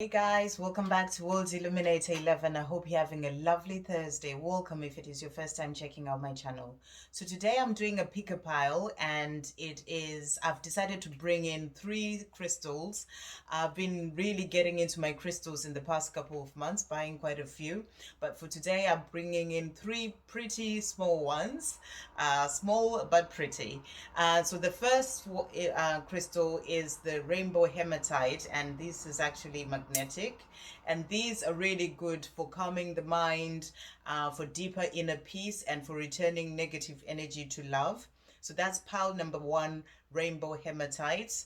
Hey guys, welcome back to World's Illuminator 11. I hope you're having a lovely Thursday. Welcome if it is your first time checking out my channel. So today I'm doing a PickaPile and I've decided to bring in 3 crystals. I've been really getting into my crystals in the past couple of months, buying quite a few. But for today I'm bringing in 3 pretty small ones, small but pretty. So the first crystal is the rainbow hematite, and this is actually magnetic, and these are really good for calming the mind, for deeper inner peace, and for returning negative energy to love. So that's pile number 1, rainbow hematite.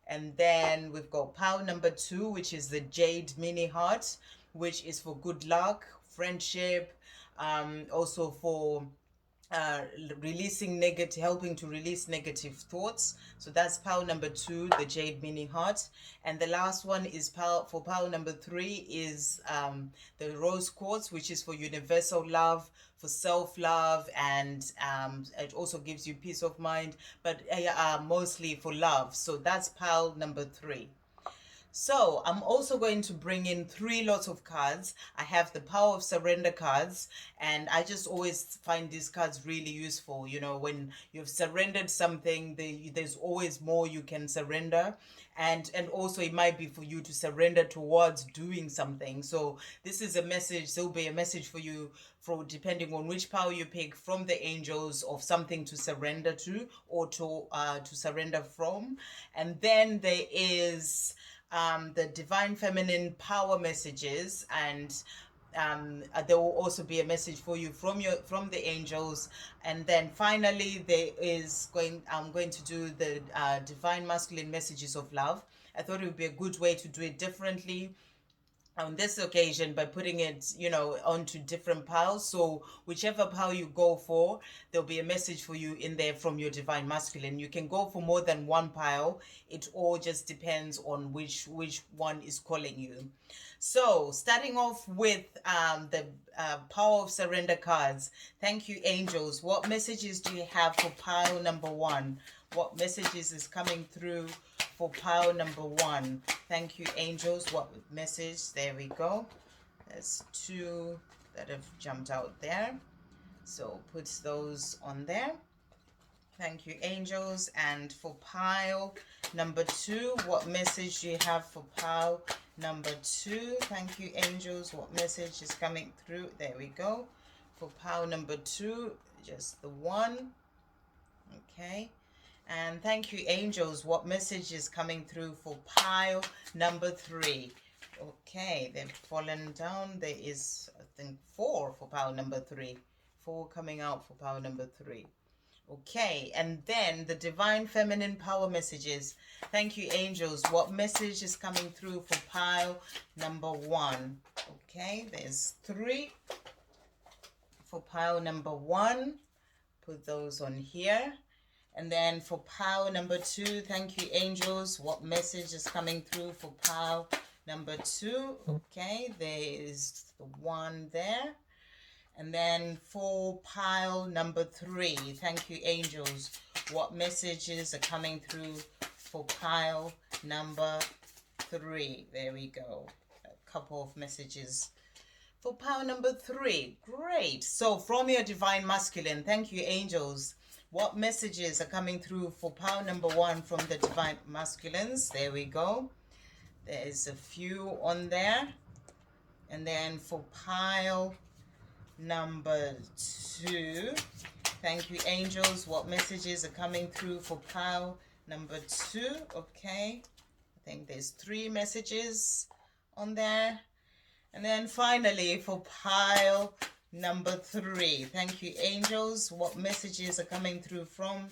And then we've got pile number 2, which is the jade mini heart, which is for good luck, friendship, also for uh, helping to release negative thoughts. So that's pile number 2, the jade mini heart. And the last one is pile number 3 is the rose quartz, which is for universal love, for self-love, and it also gives you peace of mind, but mostly for love. So that's pile number 3. So I'm also going to bring in 3 lots of cards. I have the power of surrender cards, and I just always find these cards really useful. You know, when you've surrendered something, there's always more you can surrender, and also it might be for you to surrender towards doing something. So this is a message. There'll be a message for you, for depending on which power you pick, from the angels, of something to surrender to, or to surrender from. And then there is the divine feminine power messages, and there will also be a message for you from the angels. And then finally I'm going to do the divine masculine messages of love. I thought it would be a good way to do it differently on this occasion, by putting it, onto different piles. So whichever pile you go for, there'll be a message for you in there from your divine masculine. You can go for more than one pile. It all just depends on which one is calling you. So starting off with the power of surrender cards. Thank you, angels. What messages do you have for pile number 1? What messages is coming through for pile number 1? Thank you, angels. What message? There we go. There's 2 that have jumped out there. So put those on there. Thank you, angels. And for pile number 2, what message do you have for pile number 2? Thank you, angels. What message is coming through? There we go. For pile number 2, just the 1. Okay. And thank you, angels. What message is coming through for pile number 3? Okay, they've fallen down. There is, I think, 4 for pile number 3. 4 coming out for pile number 3. Okay, and then the divine feminine power messages. Thank you, angels. What message is coming through for pile number 1? Okay, there's 3 for pile number 1. Put those on here. And then for pile number 2, thank you, angels. What message is coming through for pile number 2? Okay, there is the 1 there. And then for pile number 3, thank you, angels. What messages are coming through for pile number 3? There we go. A couple of messages for pile number 3. Great. So from your divine masculine, thank you, angels. What messages are coming through for pile number 1 from the divine masculines? There we go. There's a few on there. And then for pile number 2, thank you, angels. What messages are coming through for pile number 2? Okay. I think there's 3 messages on there. And then finally for pile number 3, thank you, angels. What messages are coming through from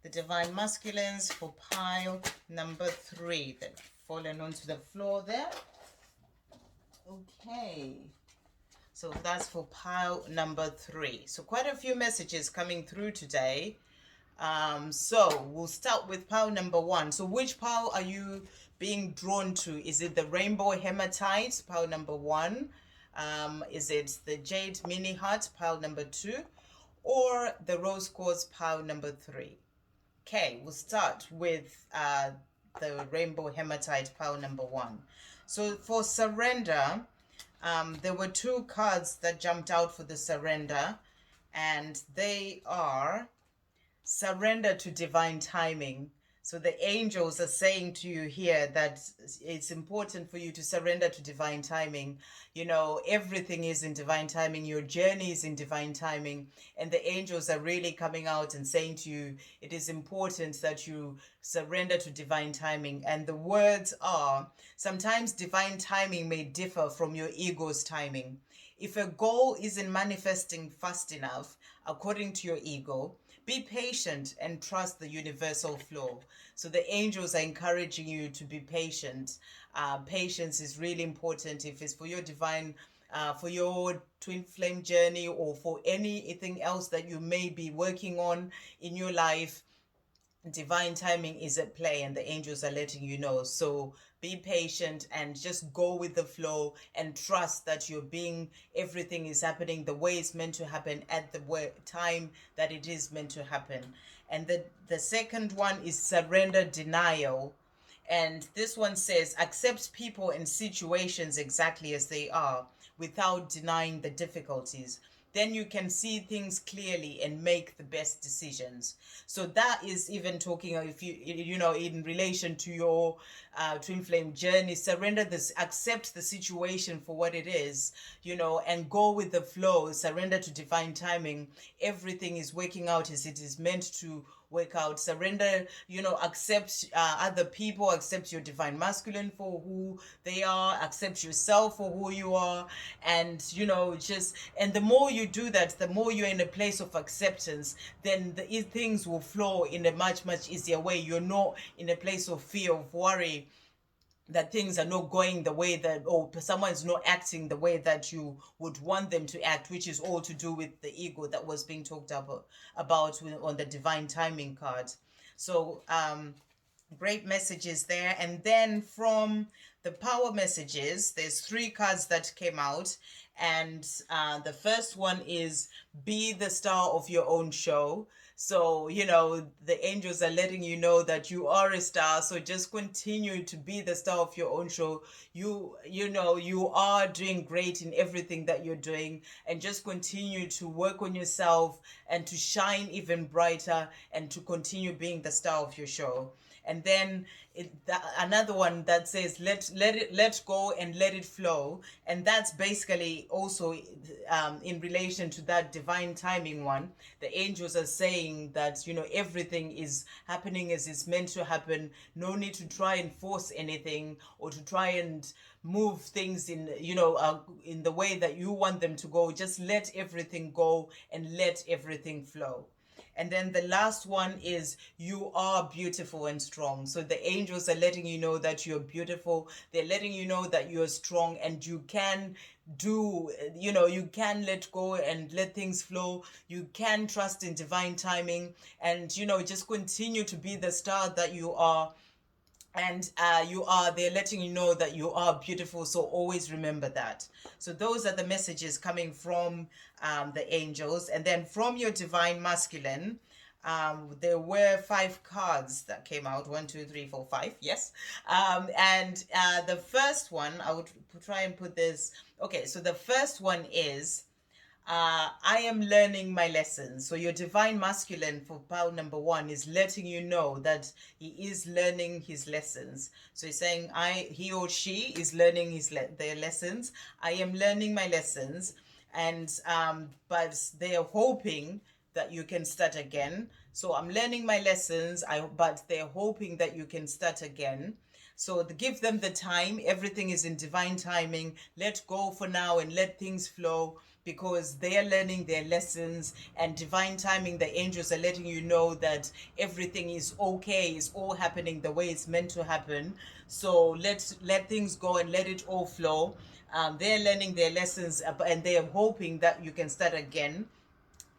the divine masculines for pile number 3? They've fallen onto the floor there. Okay, so that's for pile number 3. So quite a few messages coming through today. So we'll start with pile number 1. So which pile are you being drawn to? Is it the rainbow hematite, pile number 1? Is it the jade mini heart, pile number 2? Or the rose quartz, pile number 3? Okay, we'll start with the rainbow hematite, pile number 1. So for surrender, there were two cards that jumped out for the surrender, and they are surrender to divine timing. So the angels are saying to you here that it's important for you to surrender to divine timing. You know, everything is in divine timing. Your journey is in divine timing. And the angels are really coming out and saying to you, it is important that you surrender to divine timing. And the words are, sometimes divine timing may differ from your ego's timing. If a goal isn't manifesting fast enough, according to your ego, be patient and trust the universal flow. So the angels are encouraging you to be patient. Patience is really important if it's for your divine, for your twin flame journey, or for anything else that you may be working on in your life. Divine timing is at play, and the angels are letting you know. So be patient and just go with the flow and trust that you're being, everything is happening the way it's meant to happen at the time that it is meant to happen. And the second one is surrender denial. And this one says, accept people and situations exactly as they are without denying the difficulties. Then you can see things clearly and make the best decisions. So that is even talking, if you know, in relation to your twin flame journey, surrender this, accept the situation for what it is, you know, and go with the flow, surrender to divine timing. Everything is working out as it is meant to work out. Surrender, you know, accept other people, accept your divine masculine for who they are, accept yourself for who you are. And you know, just, and the more you do that, the more you're in a place of acceptance, then things will flow in a much easier way. You're not in a place of fear, of worry, that things are not going the way that, or someone is not acting the way that you would want them to act, which is all to do with the ego that was being talked about on the divine timing card. So great messages there. And then from the power messages, there's three cards that came out. And the first one is be the star of your own show. So, you know, the angels are letting you know that you are a star. So just continue to be the star of your own show. You know, you are doing great in everything that you're doing, and just continue to work on yourself and to shine even brighter and to continue being the star of your show. And then another one that says let go and let it flow. And that's basically also in relation to that divine timing one. The angels are saying that, you know, everything is happening as it's meant to happen. No need to try and force anything, or to try and move things in, you know, in the way that you want them to go. Just let everything go and let everything flow. And then the last one is you are beautiful and strong. So the angels are letting you know that you're beautiful. They're letting you know that you're strong, and you can do, you know, you can let go and let things flow. You can trust in divine timing, and, you know, just continue to be the star that you are. And they're letting you know that you are beautiful, so always remember that. So those are the messages coming from the angels. And then from your divine masculine, there were five cards that came out. 1, 2, 3, 4, 5, yes. And the first one, I would try and put this, okay, so the first one is I am learning my lessons. So your divine masculine for pile number one is letting you know that he is learning his lessons. So he's saying he or she is learning their lessons. I am learning my lessons, and but they are hoping that you can start again. So I'm learning my lessons. But they're hoping that you can start again. So give them the time. Everything is in divine timing. Let go for now and let things flow, because they are learning their lessons. And divine timing, the angels are letting you know that everything is okay. It's all happening the way it's meant to happen. So let things go and let it all flow. They're learning their lessons, and they are hoping that you can start again.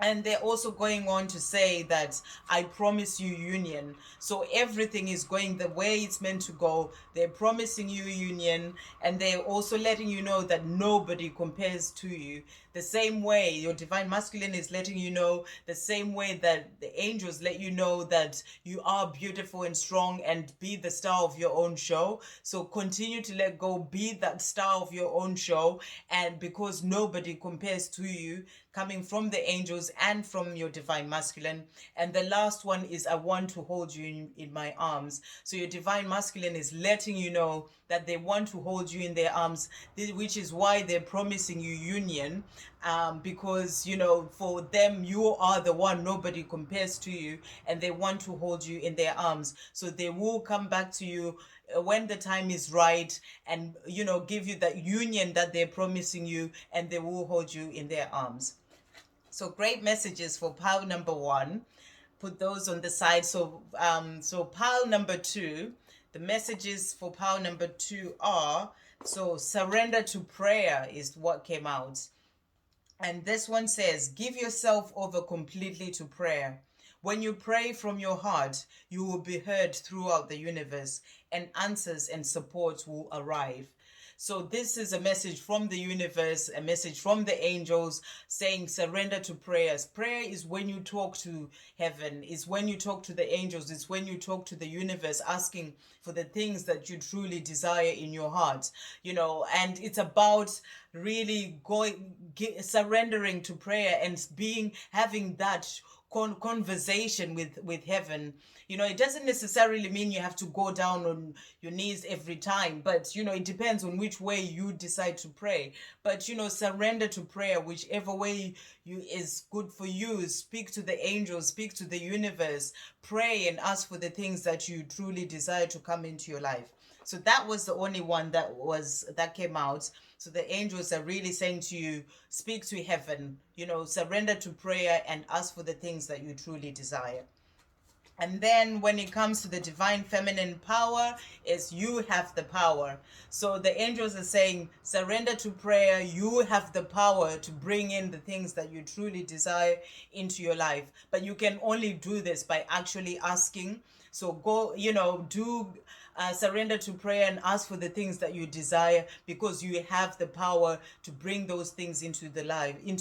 And they're also going on to say that I promise you union. So everything is going the way it's meant to go. They're promising you union, and they're also letting you know that nobody compares to you. The same way your divine masculine is letting you know, the same way that the angels let you know that you are beautiful and strong, and be the star of your own show. So continue to let go, be that star of your own show, and because nobody compares to you, coming from the angels and from your divine masculine. And the last one is, I want to hold you in my arms. So your divine masculine is letting you know that they want to hold you in their arms, which is why they're promising you union, because for them you are the one, nobody compares to you, and they want to hold you in their arms. So they will come back to you when the time is right, and give you that union that they're promising you, and they will hold you in their arms. So great messages for pile number one. Put those on the side. So pile number two, the messages for pile number two are, so surrender to prayer is what came out. And this one says, give yourself over completely to prayer. When you pray from your heart, you will be heard throughout the universe, and answers and support will arrive. So, this is a message from the universe, a message from the angels saying, surrender to prayers. Prayer is when you talk to heaven, it's when you talk to the angels, it's when you talk to the universe, asking for the things that you truly desire in your heart, and it's about really surrendering to prayer, and having that conversation with heaven. It doesn't necessarily mean you have to go down on your knees every time, but it depends on which way you decide to pray. But surrender to prayer, whichever way you is good for you. Speak to the angels, speak to the universe, pray and ask for the things that you truly desire to come into your life. So that was the only one that came out. So the angels are really saying to you, speak to heaven, surrender to prayer and ask for the things that you truly desire. And then when it comes to the divine feminine power, is you have the power. So the angels are saying, surrender to prayer. You have the power to bring in the things that you truly desire into your life. But you can only do this by actually asking. So go, do surrender to prayer and ask for the things that you desire, because you have the power to bring those things into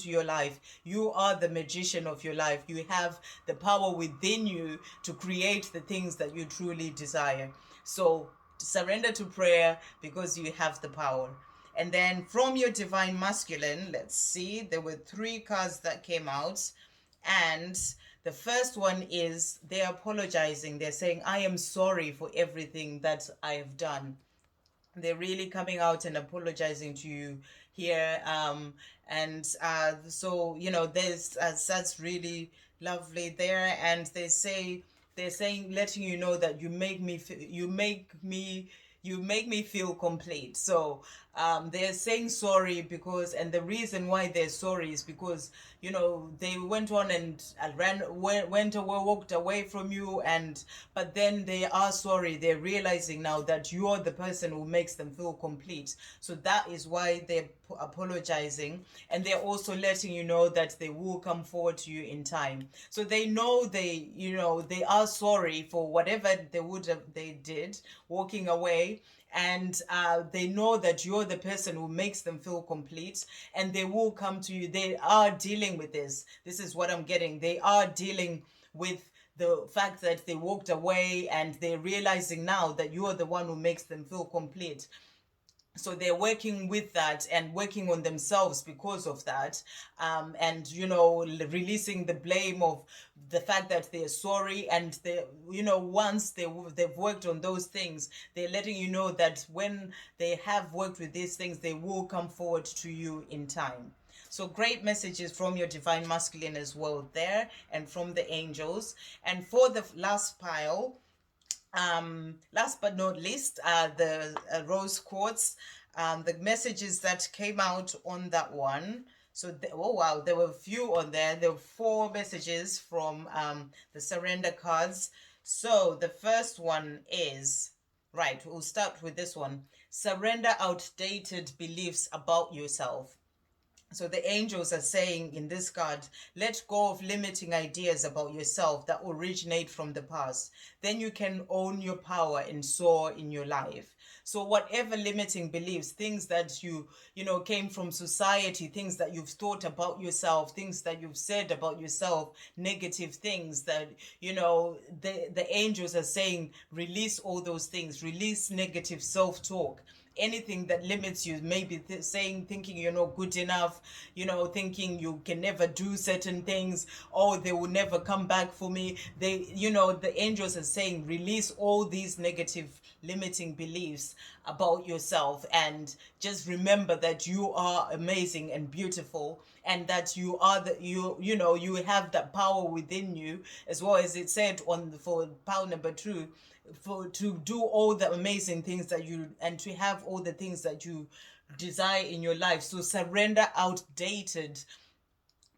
your life. You are the magician of your life. You have the power within you to create the things that you truly desire. So surrender to prayer, because you have the power. And then from your divine masculine, let's see, there were three cards that came out. And the first one is, they're apologizing. They're saying, I am sorry for everything that I have done. They're really coming out and apologizing to you here. And so there's that's really lovely there. And they're saying, letting you know that you make me feel complete. So they're saying sorry, because, and the reason why they're sorry is because they went on and went away, walked away from you, and but then they are sorry. They're realizing now that you're the person who makes them feel complete. So that is why they're apologizing, and they're also letting you know that they will come forward to you in time. So they know they are sorry for whatever they did walking away, and they know that you're the person who makes them feel complete, and they will come to you. They are dealing with this is what I'm getting. They are dealing with the fact that they walked away, and they're realizing now that you're the one who makes them feel complete. So they're working with that and working on themselves because of that, and releasing the blame of the fact that they're sorry. And once they've worked on those things, they're letting you know that when they have worked with these things, they will come forward to you in time. So great messages from your divine masculine as well there, and from the angels. And for the last pile, last but not least, the rose quartz, the messages that came out on that one. So oh wow, there were a few on there. There were four messages from the surrender cards. So the first one is, right, we'll start with this one. Surrender outdated beliefs about yourself. So the angels are saying in this card, let go of limiting ideas about yourself that originate from the past. Then you can own your power and soar in your life. So whatever limiting beliefs, things that came from society, things that you've thought about yourself, things that you've said about yourself, negative things that, the angels are saying, release all those things, release negative self-talk, anything that limits you, maybe thinking you're not good enough, thinking you can never do certain things, oh, they will never come back for me. The angels are saying, release all these negative limiting beliefs about yourself, and just remember that you are amazing and beautiful, and that you are you have that power within you, as well as it said for pile number 2, for to do all the amazing things that you, and to have all the things that you desire in your life. So surrender outdated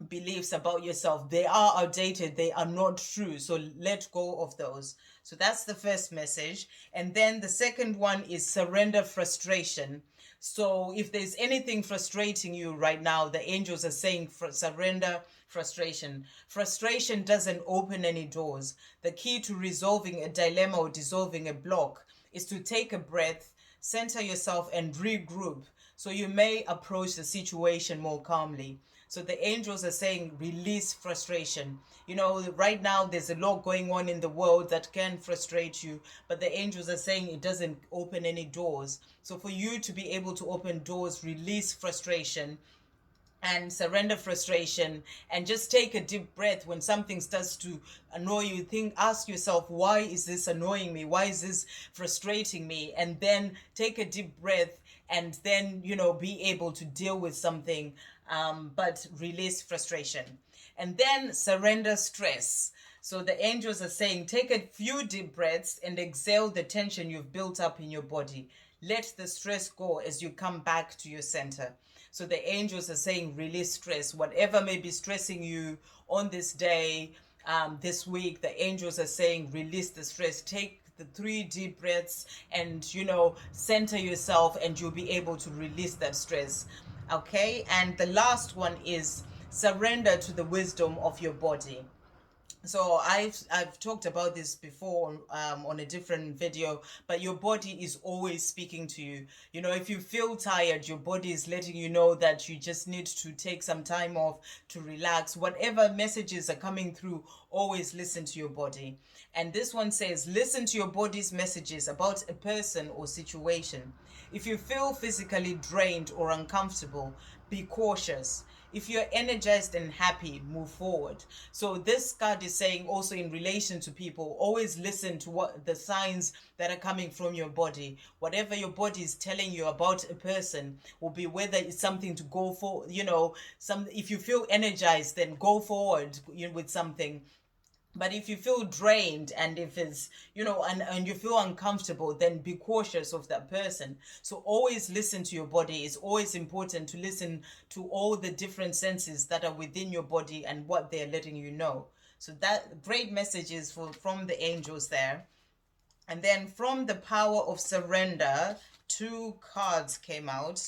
beliefs about yourself. They are outdated, they are not true, so let go of those. So that's the first message. And then the second one is surrender frustration. So if there's anything frustrating you right now, the angels are saying, surrender frustration. Frustration doesn't open any doors. The key to resolving a dilemma or dissolving a block is to take a breath, center yourself, and regroup, so you may approach the situation more calmly. So the angels are saying, release frustration. Right now there's a lot going on in the world that can frustrate you, but the angels are saying it doesn't open any doors. So for you to be able to open doors, release frustration and surrender frustration, and just take a deep breath when something starts to annoy you. Ask yourself, why is this annoying me? Why is this frustrating me? And then take a deep breath, and then be able to deal with something, but release frustration. And then surrender stress. So the angels are saying, take a few deep breaths and exhale the tension you've built up in your body. Let the stress go as you come back to your center. So the angels are saying, release stress. Whatever may be stressing you on this day, this week, the angels are saying, release the stress. Take the 3 deep breaths and, center yourself, and you'll be able to release that stress. Okay. And the last one is surrender to the wisdom of your body. So I've talked about this before, on a different video, but your body is always speaking to you. If you feel tired, your body is letting you know that you just need to take some time off to relax. Whatever messages are coming through, always listen to your body. And this one says, listen to your body's messages about a person or situation. If you feel physically drained or uncomfortable, be cautious. If you're energized and happy, move forward. So this card is saying, also in relation to people, always listen to what the signs that are coming from your body. Whatever your body is telling you about a person, will be whether it's something to go for, if you feel energized, then go forward with something. But if you feel drained, and if it's, and you feel uncomfortable, then be cautious of that person. So always listen to your body. It's always important to listen to all the different senses that are within your body and what they're letting you know. So that great messages from the angels there. And then from the power of surrender, 2 cards came out.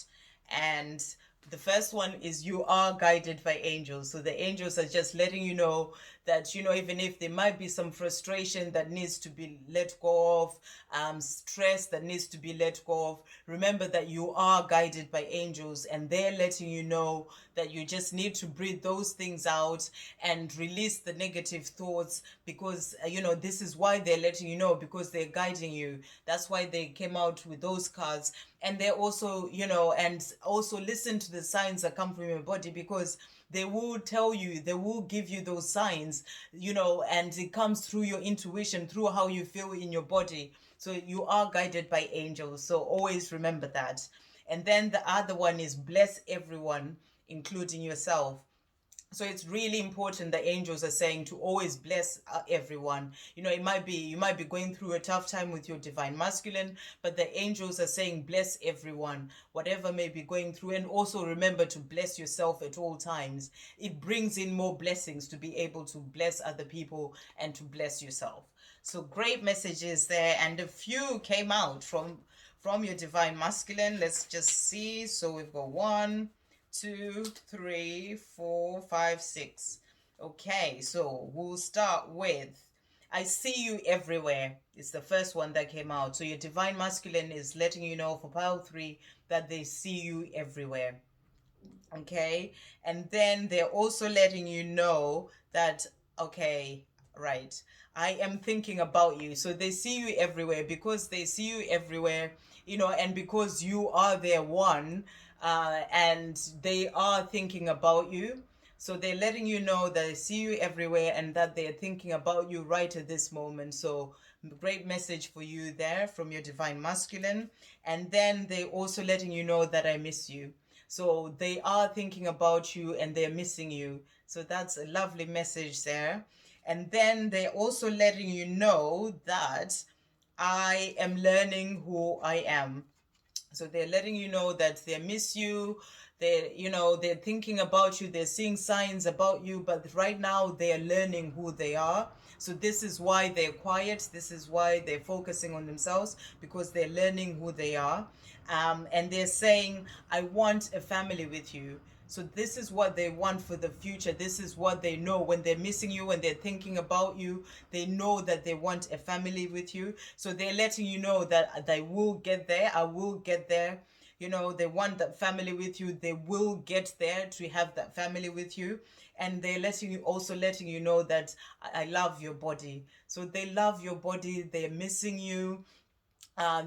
And the first one is, you are guided by angels. So the angels are just letting you know that, even if there might be some frustration that needs to be let go of, stress that needs to be let go of, remember that you are guided by angels, and they're letting you know that you just need to breathe those things out and release the negative thoughts, because this is why they're letting you know, because they're guiding you. That's why they came out with those cards. And they're also, and also listen to the signs that come from your body, because they will tell you, they will give you those signs, and it comes through your intuition, through how you feel in your body. So you are guided by angels. So always remember that. And then the other one is, bless everyone, including yourself. So it's really important, the angels are saying, to always bless everyone. You might be going through a tough time with your divine masculine, but the angels are saying, bless everyone, whatever may be going through. And also remember to bless yourself at all times. It brings in more blessings to be able to bless other people and to bless yourself. So great messages there, and a few came out from your divine masculine. Let's just see. So we've got 1, two, three, four, five, six. Okay, so we'll start with I see you everywhere. It's the first one that came out. So your divine masculine is letting you know for pile three that they see you everywhere. Okay, and then they're also letting you know that, okay, right, I am thinking about you. So they see you everywhere. Because they see you everywhere, and because you are their one, and they are thinking about you. So they're letting you know that they see you everywhere and that they're thinking about you right at this moment. So great message for you there from your divine masculine. And then they're also letting you know that I miss you. So they are thinking about you and they're missing you. So that's a lovely message there. And then they're also letting you know that I am learning who I am. So they're letting you know that they miss you. They're thinking about you. They're seeing signs about you, but right now they are learning who they are. So this is why they're quiet. This is why they're focusing on themselves, because they're learning who they are. And they're saying, I want a family with you. So this is what they want for the future. This is what they know when they're missing you, when they're thinking about you. They know that they want a family with you. So they're letting you know that they will get there. I will get there. They want that family with you. They will get there to have that family with you. And they're letting you know that I love your body. So they love your body. They're missing you.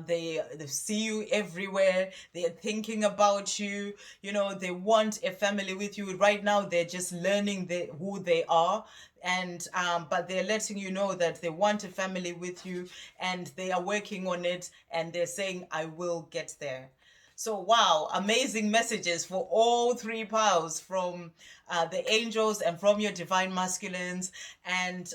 They see you everywhere. They're thinking about you. They want a family with you. Right now they're just learning who they are. And but they're letting you know that they want a family with you, and they are working on it, and they're saying I will get there. So, wow, amazing messages for all three piles from the angels and from your divine masculines, and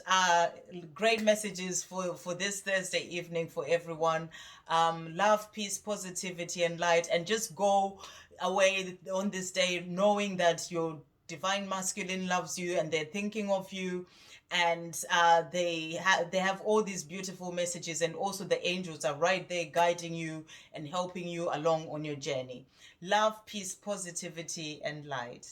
great messages for this Thursday evening for everyone. Love, peace, positivity, and light, and just go away on this day knowing that your divine masculine loves you and they're thinking of you, and they have all these beautiful messages, and also the angels are right there guiding you and helping you along on your journey. Love, peace, positivity, and light.